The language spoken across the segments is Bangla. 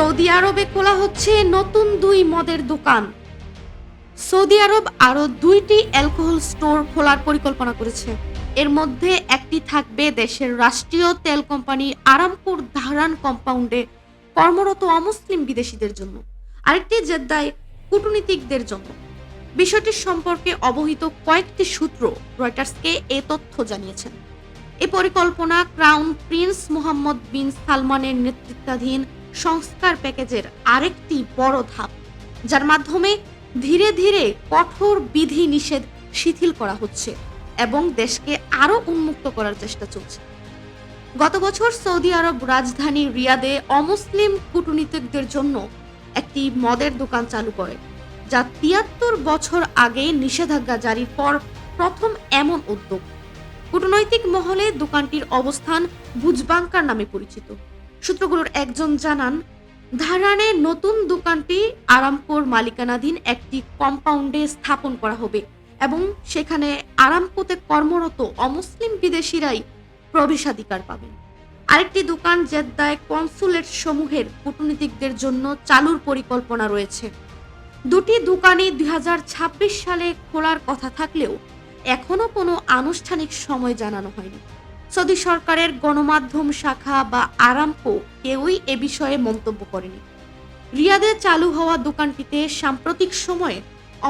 সৌদি আরবে খোলা হচ্ছে নতুন 2 মদের দোকান। সৌদি আরব আরও 2টি অ্যালকোহল স্টোর খোলার পরিকল্পনা করেছে। এর মধ্যে একটি থাকবে দেশের রাষ্ট্রীয় তেল কোম্পানি আরামকোর ধারান কম্পাউন্ডে কর্মরত অমুসলিম বিদেশিদের জন্য, আরেকটি জেদ্দায় কূটনীতিকদের জন্য। বিষয়টি সম্পর্কে অবহিত কয়েকটি সূত্র রয়টার্সকে এ তথ্য জানিয়েছেন। এ পরিকল্পনা ক্রাউন প্রিন্স মোহাম্মদ বিন সালমানের নেতৃত্বাধীন সংস্কার প্যাকেজের আরেকটি বড় ধাপ, যার মাধ্যমে ধীরে ধীরে কঠোর বিধি নিষেধ শিথিল করা হচ্ছে এবং দেশকে আরও উন্মুক্ত করার চেষ্টা চলছে। গত বছর সৌদি আরব রাজধানী রিয়াদে অমুসলিম কূটনীতিকদের জন্য একটি মদের দোকান চালু করে, যা ৭৩ বছর আগে নিষেধাজ্ঞা জারির পর প্রথম এমন উদ্যোগ। কূটনৈতিক মহলে দোকানটির অবস্থান বুজবাংকার নামে পরিচিত। সূত্রগুলোর একজন জানান, ধারানে নতুন দোকানটি আরামকোর মালিকানাধীন একটি কম্পাউন্ডে স্থাপন করা হবে এবং সেখানে আরামকোতে কর্মরত অমুসলিম বিদেশিরাই প্রবেশাধিকার পাবেন। আরেকটি দোকান জেদ্দায় কনসুলেট সমূহের কূটনীতিকদের জন্য চালুর পরিকল্পনা রয়েছে। দুটি দোকানই ২০২৬ সালে খোলার কথা থাকলেও এখনো কোনো আনুষ্ঠানিক সময় জানানো হয়নি। সৌদি সরকারের গণমাধ্যম শাখা বা আরামকো কেউই এ বিষয়ে মন্তব্য করেনি। রিয়াদে চালু হওয়া দোকানটিতে সাম্প্রতিক সময়ে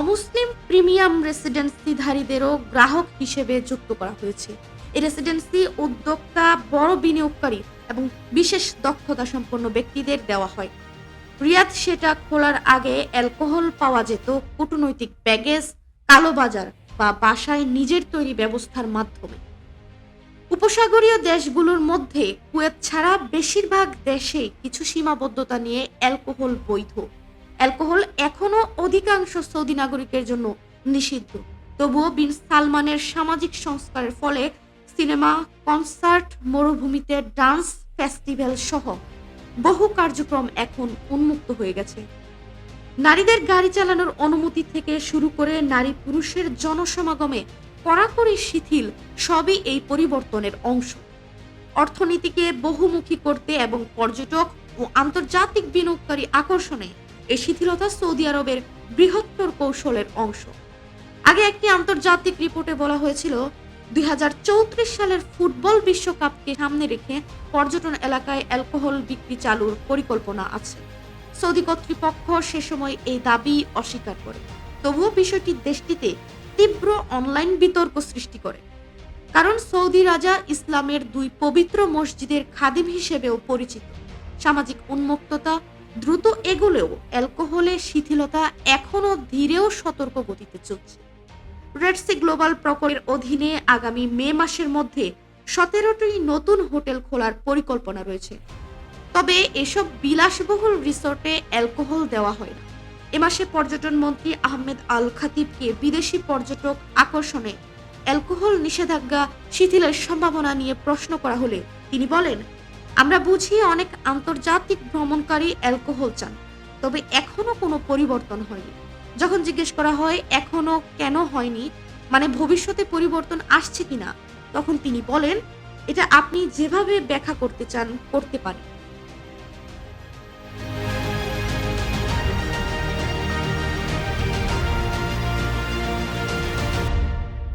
অমুসলিম প্রিমিয়াম রেসিডেন্সিধারীদেরও গ্রাহক হিসেবে যুক্ত করা হয়েছে। এই রেসিডেন্সি উদ্যোক্তা, বড় বিনিয়োগকারী এবং বিশেষ দক্ষতা সম্পন্ন ব্যক্তিদের দেওয়া হয়। রিয়াদ সেটা খোলার আগে অ্যালকোহল পাওয়া যেত কূটনৈতিক ব্যাগেজ, কালোবাজার বা বাসায় নিজের তৈরি ব্যবস্থার মাধ্যমে। উপসাগরীয় দেশগুলোর মধ্যে কুয়েত ছাড়া বেশিরভাগ দেশেই কিছু সীমাবদ্ধতা নিয়ে অ্যালকোহল বৈধ। অ্যালকোহল এখনো অধিকাংশ সৌদি নাগরিকের জন্য নিষিদ্ধ। তবুও বিন সালমানের সামাজিক সংস্কারের ফলে সিনেমা, কনসার্ট, মরুভূমিতে ডান্স ফেস্টিভ্যাল সহ বহু কার্যক্রম এখন উন্মুক্ত হয়ে গেছে। নারীদের গাড়ি চালানোর অনুমতি থেকে শুরু করে নারী পুরুষের জনসমাগমে কড়াকড়ি শিথিল সবই এই পরিবর্তনের অংশ। অর্থনীতিকে বহুমুখী করতে এবং পর্যটক ও আন্তর্জাতিক বিনিয়োগকারী আকর্ষণে এই শিথিলতা সৌদি আরবের বৃহত্তর কৌশলের অংশ। আগে একটি আন্তর্জাতিক রিপোর্টে বলা হয়েছিল ২০৩৪ সালের ফুটবল বিশ্বকাপকে সামনে রেখে পর্যটন এলাকায় অ্যালকোহল বিক্রি চালুর পরিকল্পনা আছে। সৌদি কর্তৃপক্ষ সে সময় এই দাবি অস্বীকার করে। তবুও বিষয়টি দেশটিতে তীব্র অনলাইন বিতর্ক সৃষ্টি করে, কারণ সৌদি রাজা ইসলামের 2 পবিত্র মসজিদের খাদিম হিসেবেও পরিচিত। সামাজিক উন্মুক্ততা দ্রুত এগোলেও অ্যালকোহলে শিথিলতা এখনো ধীরেও সতর্ক গতিতে চলছে। রেড সি গ্লোবাল প্রকল্পের অধীনে আগামী মে মাসের মধ্যে 17টি নতুন হোটেল খোলার পরিকল্পনা রয়েছে। তবে এসব বিলাসবহুল রিসোর্টে অ্যালকোহল দেওয়া হয় না। এ মাসে পর্যটন মন্ত্রী আহমেদ আল খাতিবকে বিদেশি পর্যটক আকর্ষণে অ্যালকোহল নিষেধাজ্ঞা শিথিলের সম্ভাবনা নিয়ে প্রশ্ন করা হলে তিনি বলেন, আমরা বুঝি অনেক আন্তর্জাতিক ভ্রমণকারী অ্যালকোহল চান, তবে এখনো কোনো পরিবর্তন হয়নি। যখন জিজ্ঞেস করা হয় এখনো কেন হয়নি, মানে ভবিষ্যতে পরিবর্তন আসছে কিনা, তখন তিনি বলেন, এটা আপনি যেভাবে ব্যাখ্যা করতে চান করতে পারেন,